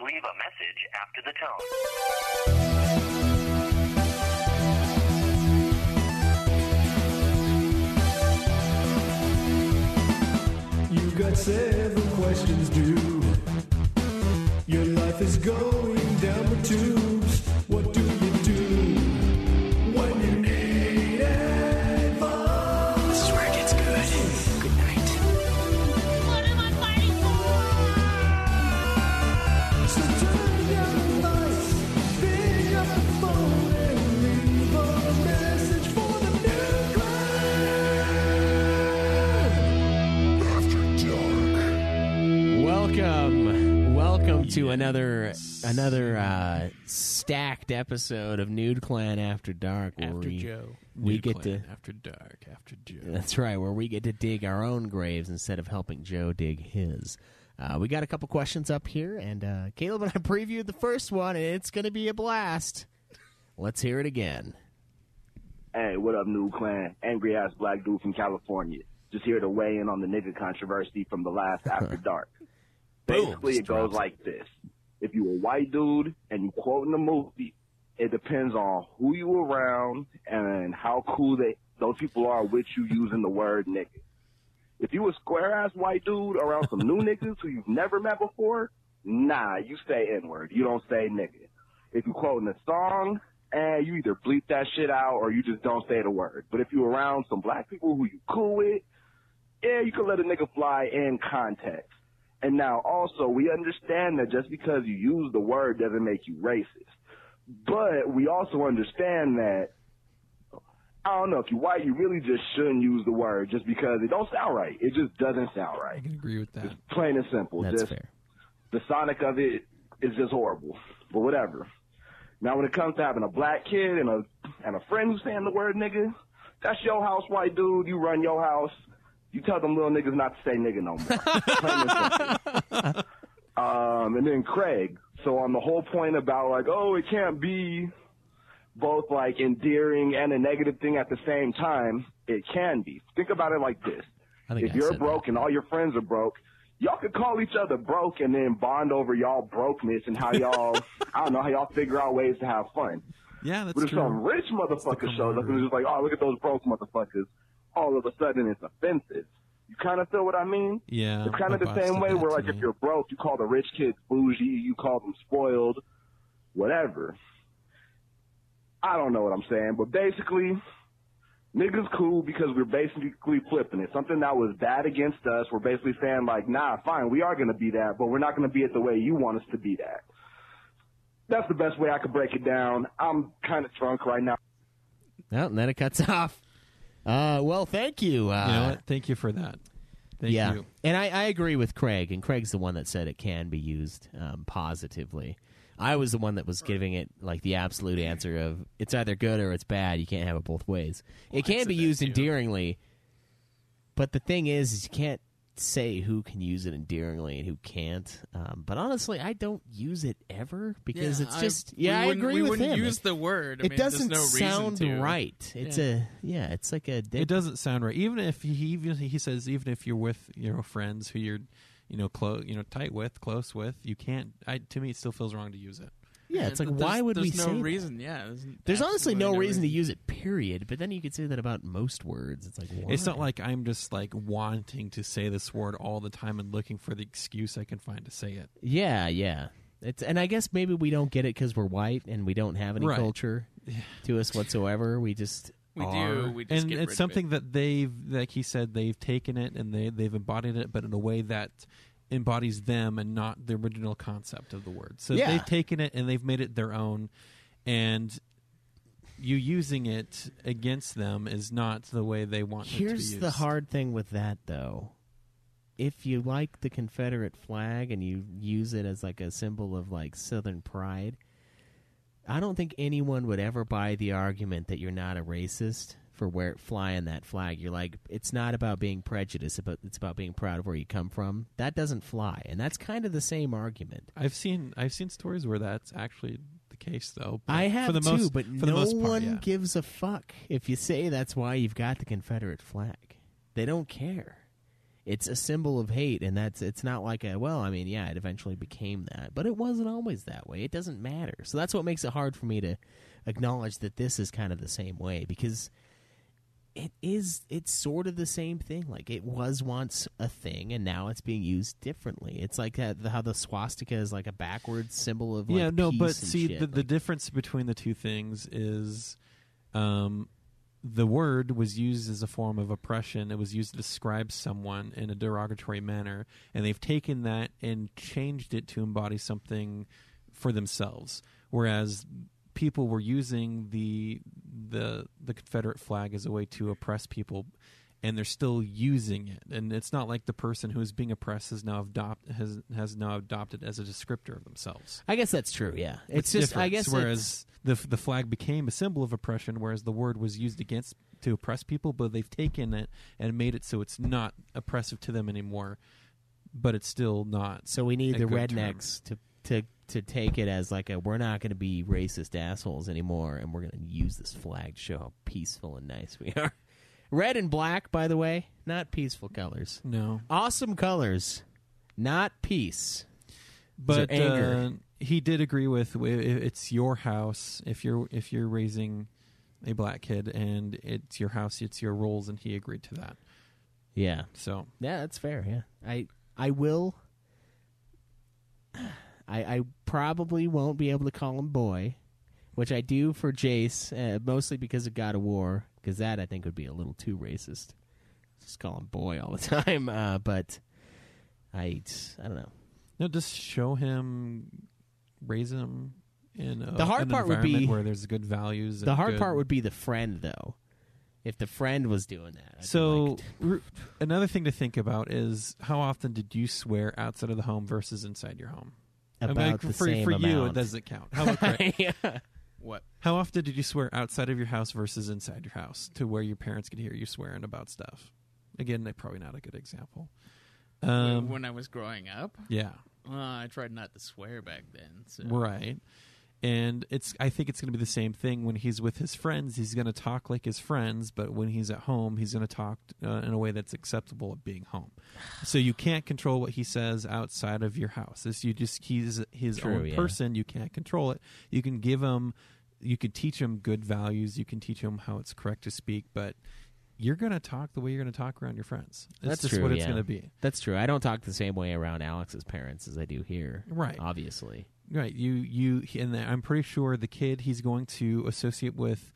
leave a message after the tone. You got several questions due. Your life is going down the tubes. What do you do when you need advice? This is where it gets good. Good night. What am I fighting for? So turn down the lights, pick up the phone and leave a message for the new Welcome to another stacked episode of Nude Clan After Dark. After Joe. We get to After Dark. After Joe. That's right, where we get to dig our own graves instead of helping Joe dig his. We got a couple questions up here, and Caleb and I previewed the first one, and it's going to be a blast. Let's hear it again. Hey, what up, Nude Clan? Angry ass black dude from California. Just here to weigh in on the nigga controversy from the last After Dark. Basically, it goes like this. If you a white dude and you quoting a movie, it depends on who you around and how cool those people are with you using the word nigga. If you a square-ass white dude around some new niggas who you've never met before, nah, you say N-word. You don't say nigga. If you quoting a song, you either bleep that shit out or you just don't say the word. But if you around some black people who you cool with, yeah, you can let a nigga fly in context. And now also, we understand that just because you use the word doesn't make you racist. But we also understand that, I don't know, if you're white, you really just shouldn't use the word just because it don't sound right. It just doesn't sound right. I can agree with that. It's plain and simple. That's just fair. The sonic of it is just horrible. But whatever. Now, when it comes to having a black kid and a friend who's saying the word nigga, that's your house, white dude. You run your house. You tell them little niggas not to say nigga no more. Plain and simple. And then Craig. So on the whole point about like, oh, it can't be both like endearing and a negative thing at the same time, it can be. Think about it like this. If you're broke and all your friends are broke, y'all could call each other broke and then bond over y'all brokenness and how y'all, I don't know, how y'all figure out ways to have fun. Yeah, that's true. But if true. some rich motherfucker shows up and is just like, oh, look at those broke motherfuckers, all of a sudden it's offensive. You kind of feel what I mean? Yeah. It's kind of the same way where, like, if you're broke, you call the rich kids bougie, you call them spoiled, whatever. I don't know what I'm saying, but basically, niggas cool because we're basically flipping it. Something that was bad against us, we're basically saying, like, nah, fine, we are going to be that, but we're not going to be it the way you want us to be that. That's the best way I could break it down. I'm kind of drunk right now. Well, and then it cuts off. Well, thank you. You know what? Thank you for that. Thank you. And I agree with Craig, and Craig's the one that said it can be used positively. I was the one that was giving it like the absolute answer of it's either good or it's bad. You can't have it both ways. It can be used endearingly, but the thing is you can't say who can use it endearingly and who can't. But honestly, I don't use it ever because it's just I agree with him. We wouldn't use the word. It doesn't sound right. It's it's like a. It doesn't sound right. Even if he says even if you're with friends who you're tight with, close with, you can't. To me, it still feels wrong to use it. Yeah, it's like, why would we say There's no reason, There's honestly no reason to use it, period. But then you could say that about most words. It's like, why? It's not like I'm just like wanting to say this word all the time and looking for the excuse I can find to say it. Yeah. And I guess maybe we don't get it because we're white and we don't have any culture to us whatsoever. We just do. We just and get it's rid something of that they've, like he said, they've taken it and they've embodied it, but in a way that embodies them and not the original concept of the word. So they've taken it and they've made it their own, and you using it against them is not the way they want it to be used. Here's the hard thing with that, though. If you like the Confederate flag and you use it as like a symbol of like Southern pride, I don't think anyone would ever buy the argument that you're not a racist for flying that flag. You're like, it's not about being prejudiced, it's about being proud of where you come from. That doesn't fly, and that's kind of the same argument. I've seen stories where that's actually the case, though. I have too, but no one gives gives a fuck if you say that's why you've got the Confederate flag. They don't care. it's a symbol of hate, and it's not like it eventually became that, but it wasn't always that way. It doesn't matter. So that's what makes it hard for me to acknowledge that this is kind of the same way, because it's sort of the same thing. Like, it was once a thing, and now it's being used differently. It's like how the swastika is like a backwards symbol of peace but and see, shit. the difference between the two things is the word was used as a form of oppression. It was used to describe someone in a derogatory manner, and they've taken that and changed it to embody something for themselves. Whereas people were using the Confederate flag as a way to oppress people, and they're still using it. And it's not like the person who is being oppressed has now adopted as a descriptor of themselves. I guess that's true. Yeah, it's just difference. I guess whereas the flag became a symbol of oppression, whereas the word was used to oppress people, but they've taken it and made it so it's not oppressive to them anymore, but it's still not. So we need the good rednecks to take it as like we're not going to be racist assholes anymore, and we're going to use this flag to show how peaceful and nice we are. Red and black, by the way, not peaceful colors. No. Awesome colors, not peace. But anger. He did agree with it's your house if you're raising a black kid, and it's your house, it's your rules, and he agreed to that. Yeah. So yeah, that's fair. Yeah, I will. I probably won't be able to call him boy, which I do for Jace, mostly because of God of War, because that I think would be a little too racist. Just call him boy all the time. But I don't know. No, just show him, raise him in the hard an part would environment be where there's good values. The hard part would be the friend, though. If the friend was doing that. I'd so be like, another thing to think about is how often did you swear outside of the home versus inside your home? about the same for amount. you, it doesn't count. How about Craig? Yeah. What? How often did you swear outside of your house versus inside your house to where your parents could hear you swearing about stuff? Again, they're probably not a good example. When I was growing up, Yeah. I tried not to swear back then. So. Right. And I think it's going to be the same thing when he's with his friends. He's going to talk like his friends, but when he's at home, he's going to talk in a way that's acceptable of being home. So you can't control what he says outside of your house. He's his own person. You can't control it. You can you can teach him good values. You can teach him how it's correct to speak, but you're going to talk the way you're going to talk around your friends. That's just true, what it's going to be. That's true. I don't talk the same way around Alex's parents as I do here. Right. Obviously. Right. And I'm pretty sure the kid he's going to associate with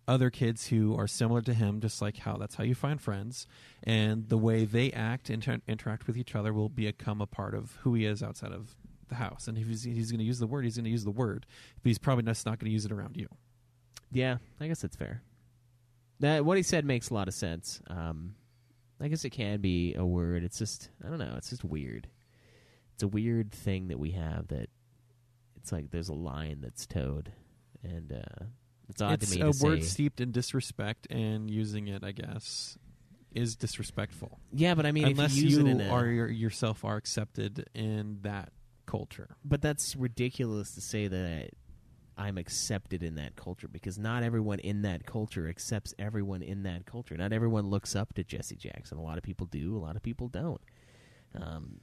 other kids who are similar to him, just like that's how you find friends. And the way they act and interact with each other will become a part of who he is outside of the house. And if he's going to use the word, he's going to use the word. But he's probably just not going to use it around you. Yeah, I guess that's fair. What he said makes a lot of sense. I guess it can be a word. It's just, I don't know, it's just weird. It's a weird thing that we have that it's like there's a line that's towed, and it's odd to me to say. It's a word steeped in disrespect, and using it, I guess, is disrespectful. Yeah, but I mean, unless if you use it in yourself are accepted in that culture. But that's ridiculous to say that I'm accepted in that culture, because not everyone in that culture accepts everyone in that culture. Not everyone looks up to Jesse Jackson. A lot of people do. A lot of people don't. And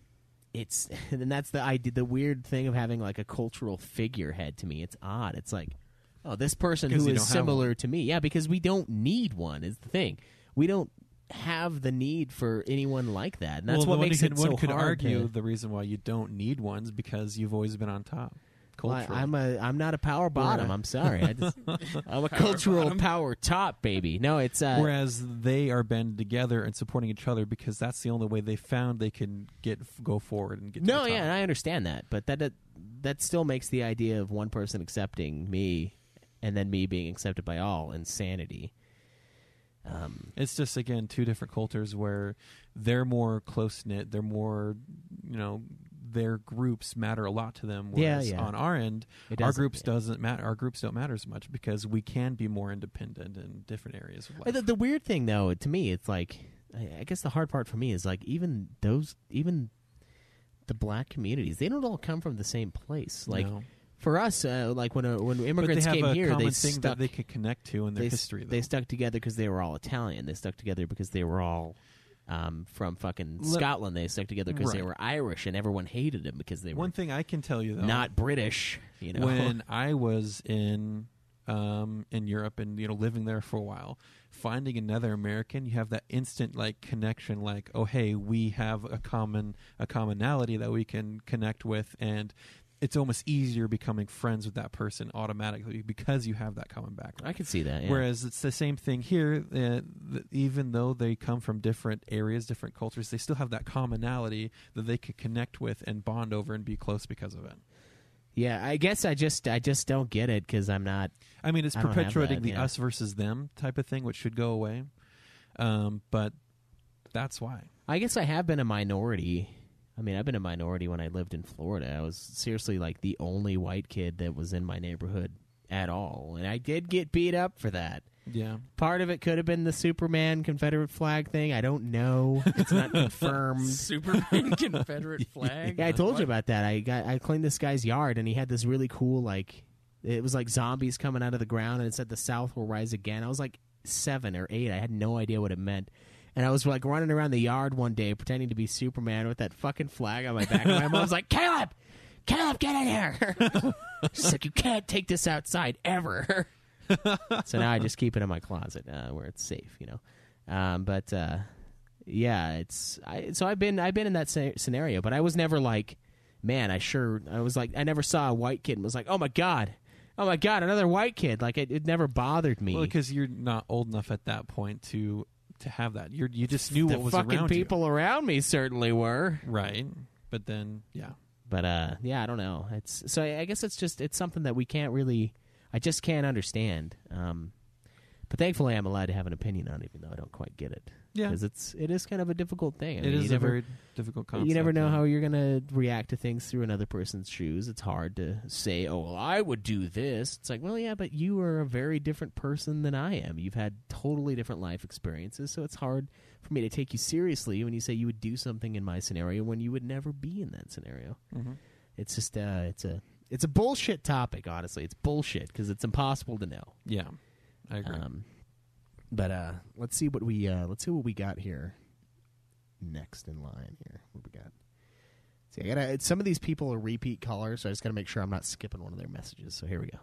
that's the weird thing of having like a cultural figurehead to me. It's odd. It's like, oh, this person who is similar to me. Yeah, because we don't need one is the thing. We don't have the need for anyone like that. And that's what makes it so hard. One could argue the reason why you don't need one is because you've always been on top. Well, I'm not a power bottom. I'm sorry. I'm a cultural power top, baby. No, it's whereas they are banded together and supporting each other because that's the only way they found they can go forward and get. No, to the top. yeah, and I understand that, but that still makes the idea of one person accepting me and then me being accepted by all insanity. It's just, again, two different cultures where they're more close knit. They're more, their groups matter a lot to them. Whereas on our end, our groups doesn't matter. Our groups don't matter as much because we can be more independent in different areas of life. The weird thing, though, to me, it's like, I guess the hard part for me is like even the black communities, they don't all come from the same place. Like. No. For us, like when immigrants came here, they stuck that they could connect to in their history. They stuck together because they were all Italian. They stuck together because they were all from fucking Scotland. They stuck together because they were Irish, and everyone hated them because they were. One thing I can tell you though, not British. You know, when I was in Europe and living there for a while, finding another American, you have that instant like connection, like, oh hey, we have a commonality that we can connect with, and it's almost easier becoming friends with that person automatically because you have that common background. I can see that. Yeah. Whereas it's the same thing here. Even though they come from different areas, different cultures, they still have that commonality that they could connect with and bond over and be close because of it. Yeah, I guess I just don't get it because I'm not. I mean, it's perpetuating the us versus them type of thing, which should go away. But that's why. I guess I have been a minority. I mean, I've been a minority when I lived in Florida. I was seriously like the only white kid that was in my neighborhood at all. And I did get beat up for that. Yeah. Part of it could have been the Superman Confederate flag thing. I don't know. It's not confirmed. Superman Confederate flag? Yeah, I told you about that. I cleaned this guy's yard, and he had this really cool, like, it was like zombies coming out of the ground, and it said the South will rise again. I was like 7 or 8. I had no idea what it meant. And I was like running around the yard one day pretending to be Superman with that fucking flag on my back. And my mom was like, Caleb, get in here. She's like, you can't take this outside ever. So now I just keep it in my closet where it's safe, yeah, so I've been in that scenario, but I was never like, man, I never saw a white kid and was like, oh my god, another white kid. Like it never bothered me. Well, because you're not old enough at that point to have that. You just knew what was around you. The fucking people around me certainly were. Right. But then, yeah. But, I don't know. So I guess it's something that we can't really, I just can't understand. But thankfully I'm allowed to have an opinion on it, even though I don't quite get it. Yeah. Because it is kind of a difficult thing. It is a very difficult concept. You never know how you're going to react to things through another person's shoes. It's hard to say, oh, well, I would do this. It's like, well, yeah, but you are a very different person than I am. You've had totally different life experiences, so it's hard for me to take you seriously when you say you would do something in my scenario when you would never be in that scenario. Mm-hmm. It's just it's a bullshit topic, honestly. It's bullshit because it's impossible to know. Yeah, I agree. But let's see what we got here next in line. Here, what we got? See, some of these people are repeat callers, so I just got to make sure I'm not skipping one of their messages. So here we go.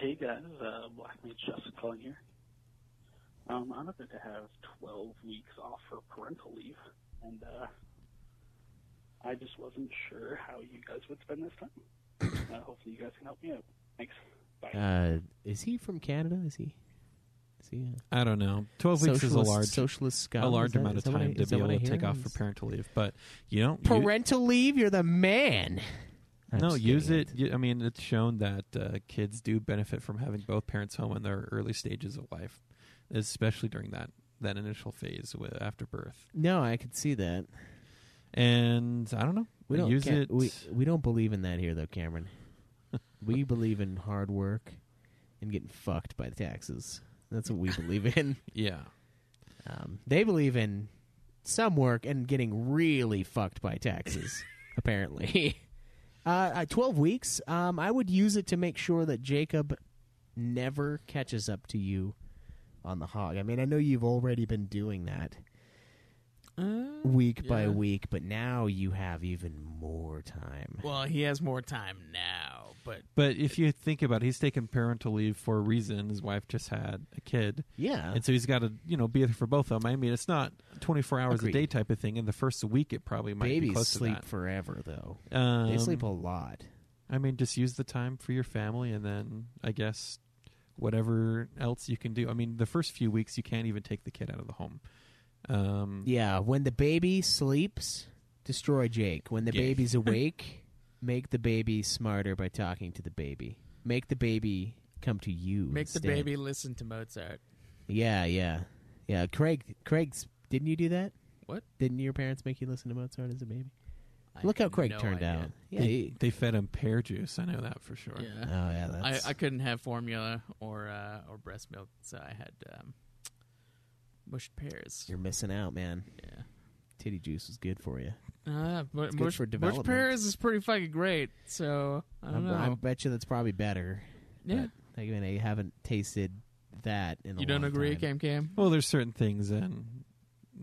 Hey guys, Black Mage Justin calling here. I'm about to have 12 weeks off for parental leave, and I just wasn't sure how you guys would spend this time. Hopefully, you guys can help me out. Thanks. Bye. Is he from Canada? Is he? I don't know. 12 weeks is a large amount of time to be able to take off for parental leave. But parental leave, you're the man. No, use it. I mean, it's shown that kids do benefit from having both parents home in their early stages of life, especially during that initial phase after birth. No, I could see that. And I don't know. We don't believe in that here, though, Cameron. We believe in hard work and getting fucked by the taxes. That's what we believe in. Yeah. They believe in some work and getting really fucked by taxes, apparently. 12 weeks, I would use it to make sure that Jacob never catches up to you on the hog. I mean, I know you've already been doing that week by week, but now you have even more time. Well, he has more time now, but if you think about it, he's taking parental leave for a reason. His wife just had a kid. Yeah. And so he's got to, be there for both of them. I mean, it's not 24 hours Agreed. A day type of thing. In the first week, it probably might be close to that. Babies sleep forever, though. They sleep a lot. I mean, just use the time for your family, and then I guess whatever else you can do. I mean, the first few weeks, you can't even take the kid out of the home. When the baby sleeps, destroy Jake. When the baby's awake, make the baby smarter by talking to the baby. Make the baby come to you. Make the baby listen to Mozart. Yeah. Craig's. Didn't you do that? What? Didn't your parents make you listen to Mozart as a baby? Look how Craig turned out. Yeah, they fed him pear juice. I know that for sure. Yeah. Oh yeah. That's... I couldn't have formula or breast milk, so I had mushed pears. You're missing out, man. Yeah. Titty juice is good for you. But good for development. Mushed pears is pretty fucking great. So I don't know. I bet you that's probably better. Yeah. But, I haven't tasted that in a long time. You don't agree, Cam? Well, there's certain things in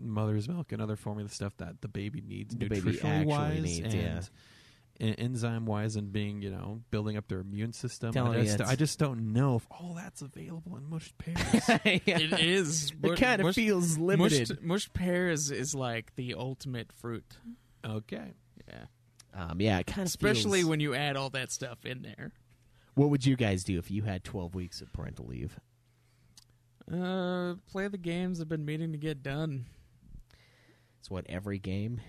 mother's milk and other formula stuff that the baby needs, The baby nutritionally actually wise needs, and enzyme wise, and being building up their immune system. Telling I just don't know if all that's available in mushed pears. It is. It kind of feels limited. Mushed pears is like the ultimate fruit. Okay. Yeah. It kind of Especially feels... when you add all that stuff in there. What would you guys do if you had 12 weeks of parental leave? Play the games I've been meaning to get done. It's what, every game?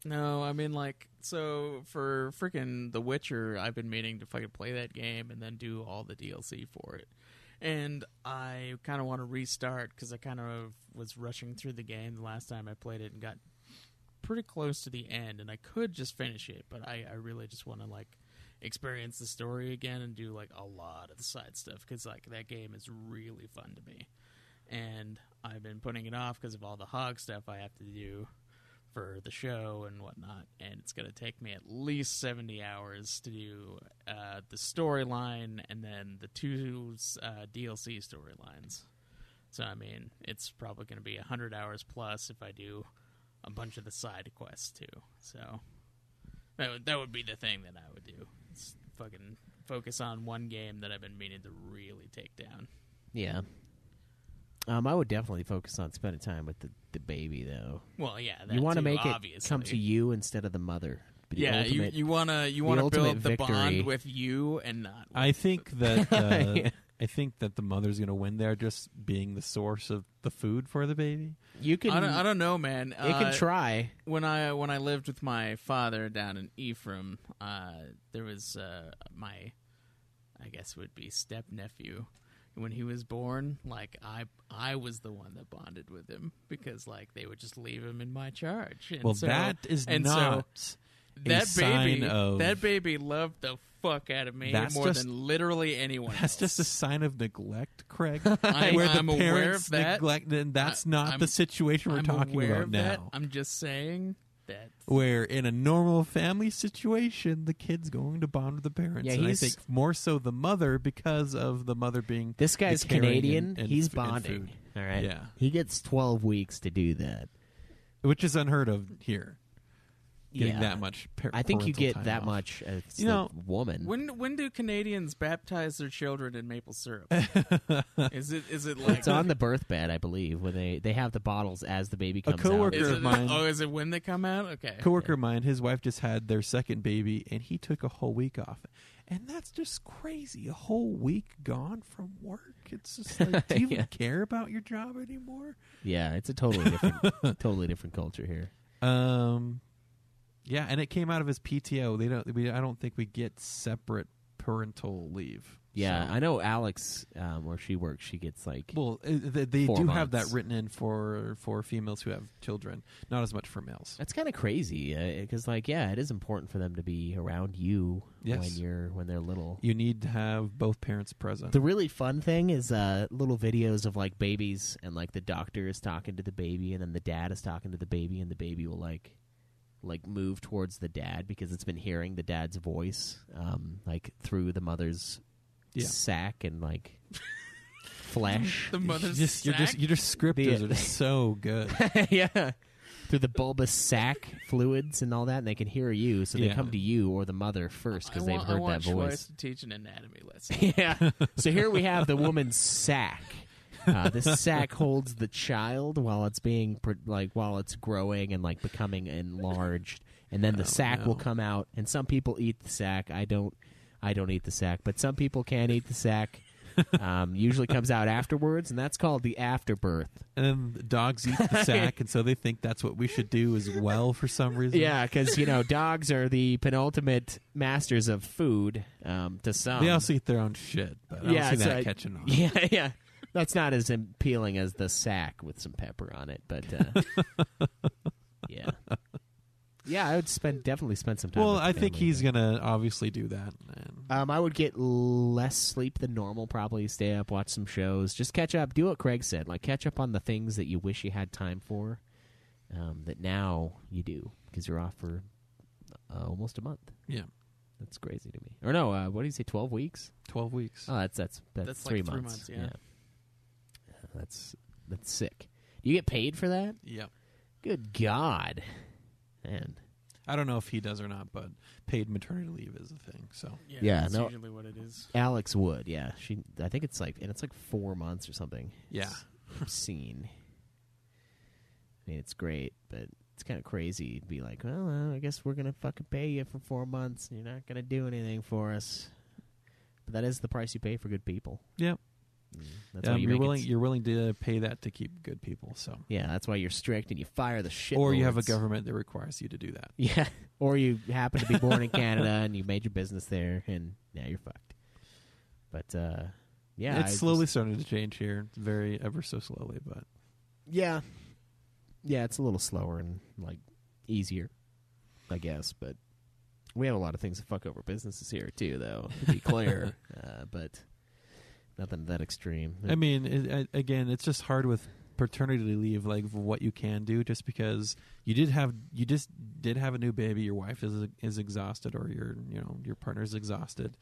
No, I mean, like, so for freaking The Witcher, I've been meaning to fucking play that game and then do all the DLC for it. And I kind of want to restart because I kind of was rushing through the game the last time I played it and got pretty close to the end. And I could just finish it, but I really just want to, like, experience the story again and do, like, a lot of the side stuff because, like, that game is really fun to me. And I've been putting it off because of all the hog stuff I have to do for the show and whatnot, and it's going to take me at least 70 hours to do the storyline and then the two DLC storylines. So, I mean, it's probably going to be 100 hours plus if I do a bunch of the side quests, too. So, that would be the thing that I would do. It's fucking focus on one game that I've been meaning to really take down. Yeah. I would definitely focus on spending time with the baby, though. Well, yeah, that you want to too, make obviously. it come to you instead of the mother. Yeah, you want to build ultimate the victory. bond with you and not. With I think that I think that the mother's going to win there, just being the source of the food for the baby. You can. I don't know, man. It can try. When I lived with my father down in Ephraim, there was my, I guess would be step nephew. When he was born, like I was the one that bonded with him because like they would just leave him in my charge. And Well, so, that is and not so a that sign baby. of That baby loved the fuck out of me That's more just- than literally anyone. That's else. just a sign of neglect, Craig. I'm where the aware parents of that. neglect, and that's not I'm- the situation we're I'm talking aware about of that. now. I'm just saying that. Where in a normal family situation, the kid's going to bond with the parents. Yeah, and I he's- think more so the mother because of the mother being This guy's the caring Canadian. and He's and bonding. food. All right. Yeah. He gets 12 weeks to do that. Which is unheard of here. Getting Yeah. that much I think you parental get time that off. much as You know, the woman. When do Canadians baptize their children in maple syrup? Is it like It's on the birth bed, I believe, when they have the bottles as the baby comes coworker out. Is of it, mine- Oh, is it when they come out? Okay. Coworker of mine, his wife just had their second baby, and he took a whole week off. And that's just crazy. A whole week gone from work. It's just like, do you even Yeah. care about your job anymore? Yeah, it's a totally different culture here. Yeah, and it came out of his PTO. I don't think we get separate parental leave. Yeah, So- I know Alex, where she works, she gets like Well, they 4 do have that months. written in for females who have children, not as much for males. That's kind of crazy because, like, yeah, it is important for them to be around you Yes. when they're little. You need to have both parents present. The really fun thing is little videos of like babies and like the doctor is talking to the baby and then the dad is talking to the baby and the baby will like move towards the dad because it's been hearing the dad's voice like through the mother's sack and like flesh. The mother's Your descriptors The- are just so good. Yeah. Through the bulbous sac fluids and all that, and they can hear you, so they Yeah. come to you or the mother first because they've I heard want that voice. Schwartz to teach an anatomy lesson. Yeah. So here we have the woman's sack. This sack holds the child while it's being while it's growing and like becoming enlarged, and then the sack will come out. And some people eat the sack. I don't eat the sack, but some people can eat the sack. Usually comes out afterwards, and that's called the afterbirth. And then the dogs eat the sack, and so they think that's what we should do as well for some reason. Yeah, because dogs are the penultimate masters of food. To some, They also eat their own shit, but I don't see that catching on. Yeah. That's not as appealing as the sack with some pepper on it, but yeah. Yeah, I would definitely spend some time. Well, with the I think family, he's but- going to obviously do that. And I would get less sleep than normal. Probably stay up, watch some shows, just catch up. Do what Craig said, like catch up on the things that you wish you had time for, that now you do because you're off for almost a month. Yeah. That's crazy to me. Or no, what do you say? 12 weeks? 12 weeks. Oh, that's That's 3 like 3 months. months, yeah. That's sick. Do you get paid for that? Yep. Good God. Man. I don't know if he does or not, but paid maternity leave is a thing. So Yeah, that's no. usually what it is. Alex would, yeah. I think it's like 4 months or something. yeah, It's obscene. I mean, it's great, but it's kind of crazy to be like, well, I guess we're going to fucking pay you for 4 months. And you're not going to do anything for us. But that is the price you pay for good people. yeah. That's why You're willing to pay that to keep good people. So Yeah, that's why you're strict and you fire the shit. or you have a government that requires you to do that. Yeah, or you happen to be born in Canada and you made your business there, and now you're fucked. But yeah, It's slowly starting to change here, very ever so slowly, but yeah, it's a little slower and like easier, I guess. But we have a lot of things to fuck over businesses here too, though. To be clear, but nothing that extreme. I mean, again, it's just hard with paternity leave, like what you can do, just because you just did have a new baby, your wife is exhausted, or your partner is exhausted,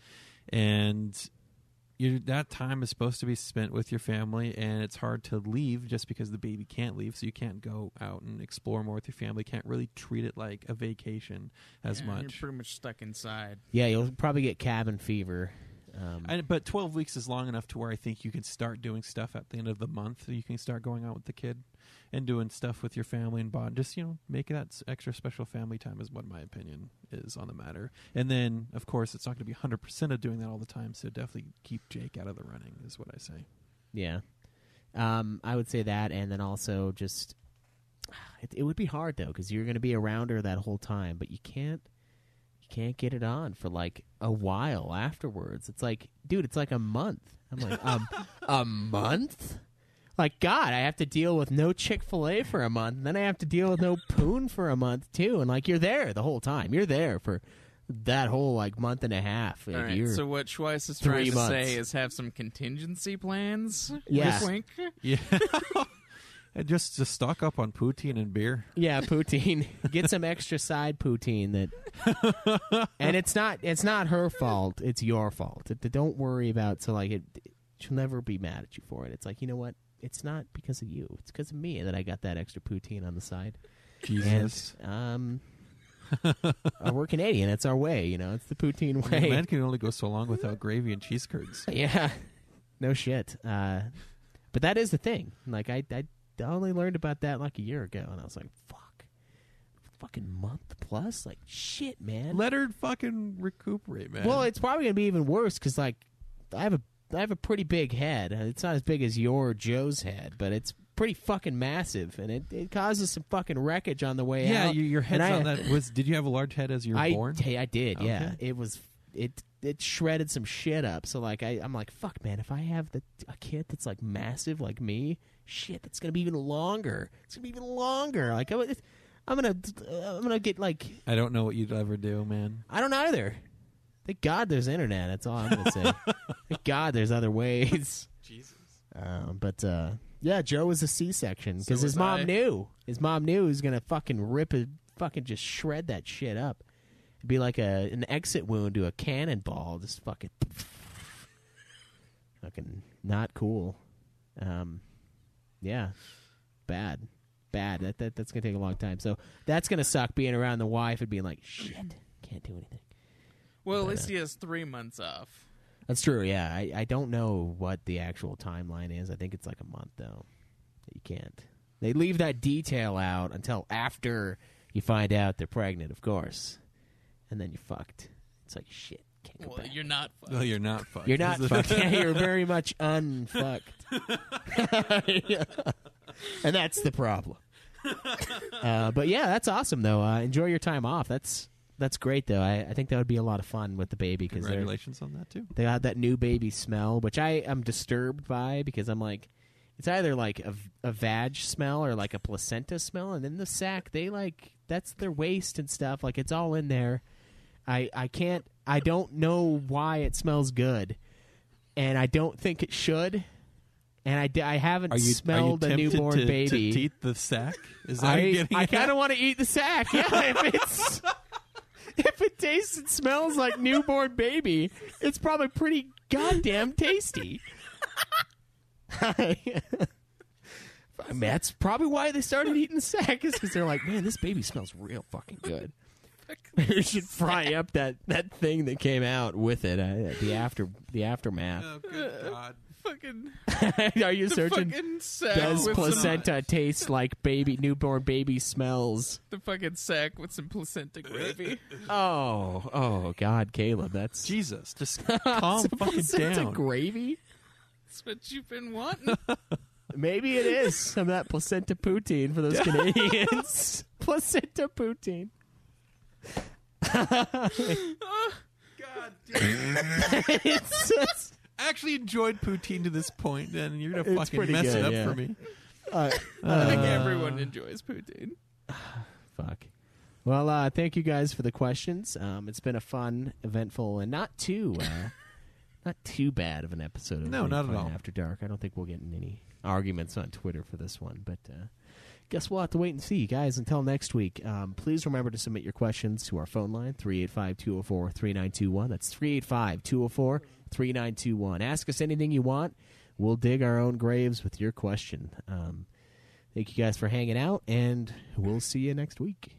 and that time is supposed to be spent with your family, and it's hard to leave just because the baby can't leave, so you can't go out and explore more with your family. Can't really treat it like a vacation as much. You're pretty much stuck inside. Yeah, you'll probably get cabin fever. But 12 weeks is long enough to where I think you can start doing stuff at the end of the month. You can start going out with the kid and doing stuff with your family and bond. Just, make that extra special family time is what my opinion is on the matter. And then, of course, it's not going to be 100% of doing that all the time, so definitely keep Jake out of the running is what I say. Yeah. I would say that, and then also just it would be hard, though, because you're going to be around her that whole time, but you can't get it on for like a while afterwards. It's like, dude, it's like a month. I'm like, a month? Like, God, I have to deal with no Chick-fil-A for a month, and then I have to deal with no Poon for a month too. And like, you're there the whole time. You're there for that whole like month and a half. All right, so what Schweiss is trying to say is have some contingency plans. Yeah. Wink, wink. Yeah. And just stock up on poutine and beer. Yeah, poutine. Get some extra side poutine that, and it's not her fault. It's your fault. Don't worry about. So like, she'll never be mad at you for it. It's like, you know what? It's not because of you. It's because of me that I got that extra poutine on the side. Jesus. And, we're Canadian. It's our way. It's the poutine way. Man can only go so long without gravy and cheese curds. Yeah. No shit. But that is the thing. Like I only learned about that like a year ago, and I was like, fucking month plus? Like, shit, man. Let her fucking recuperate, man. Well, it's probably going to be even worse, because, like, I have a pretty big head. It's not as big as your Joe's head, but it's pretty fucking massive, and it causes some fucking wreckage on the way out. Yeah, your head's on that. Did you have a large head as you were born? I did, okay. Yeah. It shredded some shit up. So, like, I'm like, fuck, man, if I have a kid that's, like, massive like me, shit, that's going to be even longer. It's going to be even longer. Like, I'm gonna get, like... I don't know what you'd ever do, man. I don't either. Thank God there's internet. That's all I'm going to say. Thank God there's other ways. Jesus. Yeah, Joe was a C-section because So his mom knew. His mom knew he was going to fucking just shred that shit up. It'd be like an exit wound to a cannonball. Just fucking not cool. Yeah, bad. That's gonna take a long time. So that's gonna suck, being around the wife and being like, shit, can't do anything. Well, at least he has 3 months off. That's true. Yeah, I don't know what the actual timeline is. I think it's like a month though. You can't. They leave that detail out until after you find out they're pregnant, of course, and then you're fucked. It's like, shit. Can't go back. You're not fucked. No, you're not fucked. You're not fucked. You're very much unfucked. And that's the problem. But yeah, that's awesome though. Enjoy your time off. That's great though. I think that would be a lot of fun with the baby, because congratulations on that too. They had that new baby smell, which I am disturbed by, because I'm like, it's either like a vag smell or like a placenta smell, and then the sack, that's their waste and stuff. Like, it's all in there. I don't know why it smells good, and I don't think it should. And I haven't smelled a newborn baby. To eat the sack? Is that what you're getting I at? kind of want to eat the sack. Yeah, if it tastes and smells like newborn baby, it's probably pretty goddamn tasty. I mean, that's probably why they started eating sack, is because they're like, man, this baby smells real fucking good. You should fry up that thing that came out with it, the aftermath. Oh, good God. Fucking. Are you searching? Fucking sack Does with placenta taste like newborn baby smells? the fucking sack with some placenta gravy. Oh, God, Caleb, that's Jesus, just calm Some fucking placenta down. gravy. That's what you've been wanting. Maybe it is some of that placenta poutine for those Canadians. Placenta poutine. God damn. It's just, I actually enjoyed poutine to this point, and you're gonna It's fucking pretty mess good, it up yeah. for me. I think everyone enjoys poutine. fuck. Well, thank you guys for the questions. It's been a fun, eventful, and not too bad of an episode of No, Really not at Fun all. After Dark. I don't think we'll get in any arguments on Twitter for this one, but guess we'll have to wait and see, guys. Until next week, please remember to submit your questions to our phone line, 385-204-3921. That's 385-204-3921. Ask us anything you want. We'll dig our own graves with your question. Thank you guys for hanging out, and we'll see you next week.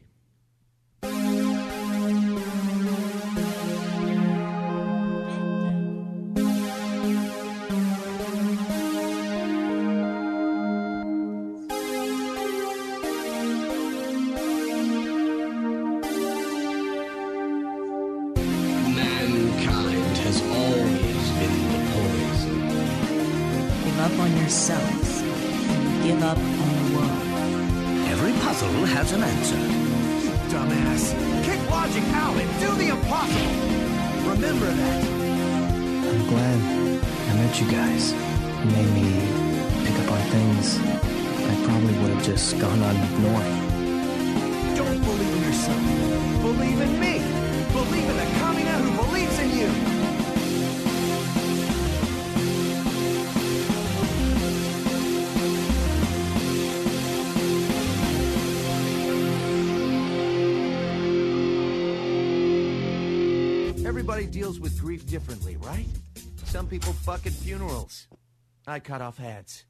Mankind has always been the poison. Give up on yourselves and give up on the world. Every puzzle has an answer. Dumbass. Kick logic out and do the impossible. Remember that. I'm glad I met you guys. You made me pick up on things I probably would have just gone on ignoring. Don't believe in yourself. Believe in me. Believe in the Kamina who believes in you. Everybody deals with grief differently, right? Some people fuck at funerals. I cut off heads.